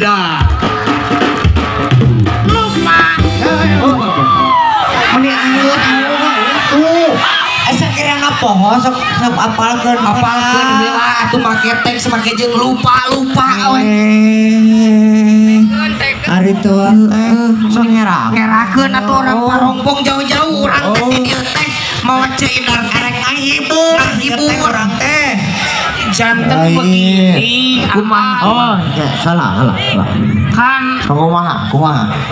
Ida. Lupa. Meni anjeun tuh. Asa kirana poho sok apalkeun Heula atuh make teks make jeung lupa we. Ari tuh sok ngerakeun atuh orang parompong jauh-jauh urang teh di dieu teh mau ceidar arek ngahibur orang teh janten begini Oh, ya, salah. kan Kumaha.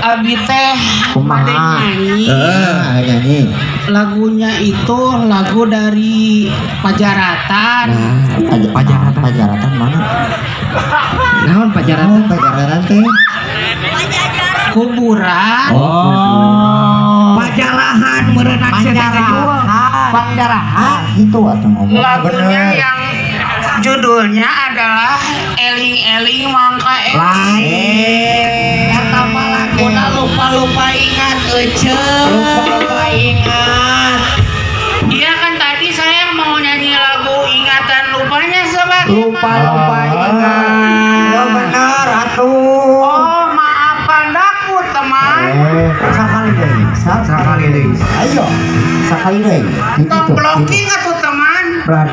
abi teh made nyanyi lagunya itu lagu dari Pajaratan. Pajaratan mana? Naon Pajaratan? Pajaratan teh. Kuburan. Pajarahan merenang Pajarahan. Itu atuh ngomong. Lagunya yang judulnya adalah Eling-eling Mangka Eling. Kata laguna lupa ingat lupa ingat. Iya kan tadi saya mau nyanyi lagu ingatan lupanya sobat. Lupa ingat. Ya benar atuh. Oh maafkan aku teman. Sakali deui. Ayo. Sakali deui. Tong blocking atuh teman.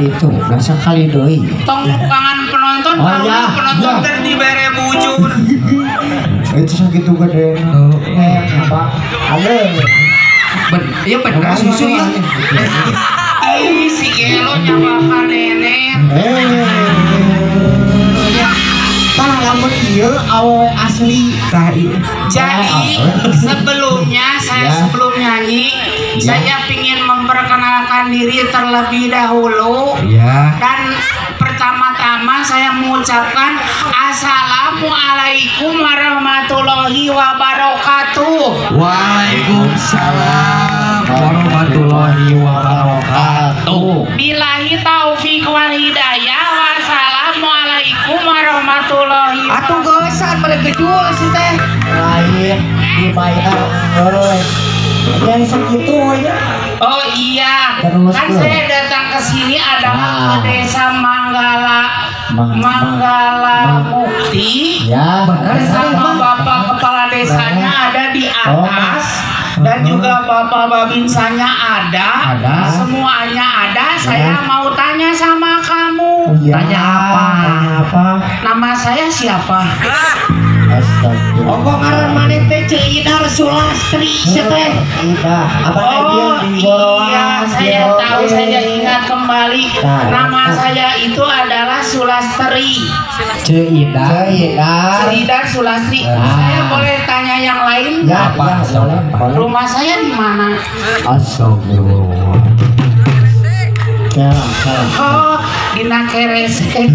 Itu udah sekali deui. Tong kangen penonton penonton teh dibere bujur. Itu sakitu gede. Apa? Halo. Iya bener susu ya. Si Gelo nyabakan nenek. Tah lamun ieu awewe asli tah ieu. Jadi sebelumnya sebelum nyanyi saya ingin memperkenalkan diri terlebih dahulu. Dan pertama-tama saya mengucapkan Assalamualaikum warahmatullahi wabarakatuh. Waalaikumsalam warahmatullahi wabarakatuh. Billahi taufiq wal hidayah. Wassalamualaikum warahmatullahi wabarakatuh. Atuh geusan mereka jual sih teh. Lain dibayar euy. Yang segitu aja. Oh iya, terus kan saya datang ke sini adalah ke desa Manggala Mukti. Ya, bersama Bapak Kepala Desanya ada di atas dan juga Bapak Babinsanya ada. Semuanya ada. Saya mau tanya sama kamu. Tanya apa? Nama saya siapa? Astagfirullah. Oh, kok ngaran maneh teh Ceidar Sulastri teh. Apa iya, saya tahu, saya ingat kembali. Nama saya itu adalah Sulastri. Ceidar Sulastri. Saya boleh tanya yang lain? Ya, apa? Rumah saya di mana? Astagfirullah. Oh, di Nakerese.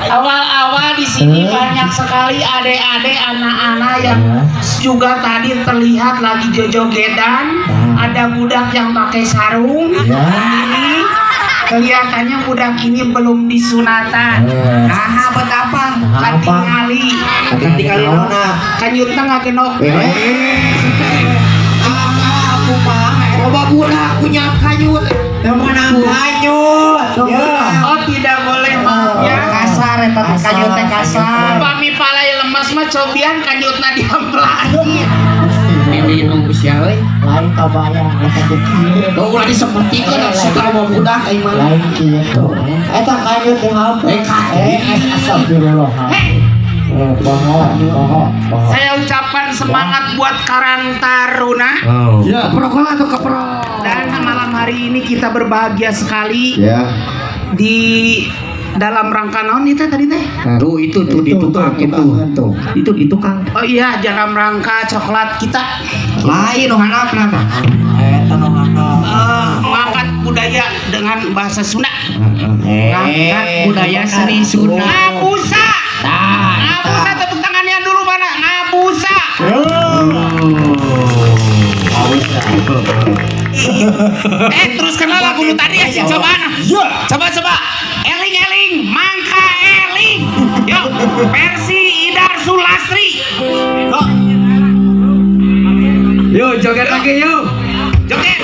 Awal-awal di sini banyak sekali adik-adik anak-anak yang juga tadi terlihat lagi jojogedan. Ada budak yang pakai sarung. Ini kelihatannya budak ini belum disunatan. Nah, betapa? Katingali mana? Kanyut tengah kenok. Aku mah, coba budak punya kanyut. Yang mana kanyut? Oh, tidak boleh maaf ya. Kasar eta kanyut teh kasar. Pami palai lemas mah cobian kanyutna diamplaki. Ini nunggu siapa? Lain kabayang eta kecil. Kau ulah disepertikeun setelah mau budak aing mah. Lain kieu. Eta kanyut teh apa? Astagfirullah. Saya ucapkan semangat buat Karang Taruna. Ya, keprokol atau keprok. Dan malam hari ini kita berbahagia sekali. Ya. Di dalam rangka naon itu tadi teh? Tuh itu tuh di tukang itu di tukang. Oh iya, dalam rangka coklat kita. Lain nu handapna tah. Eta nu handap. Mengangkat budaya dengan bahasa Sunda. Ngangkat budaya seni Sunda. Ngabusa. Ngabusa, tepuk tangannya dulu mana? Ngabusa. Teruskan lagu lu tadi ya, coba. Coba. Eling-eling, Mangka Eling. Yuk, versi Idar Sulastri. Yuk joget lagi yuk. Joget.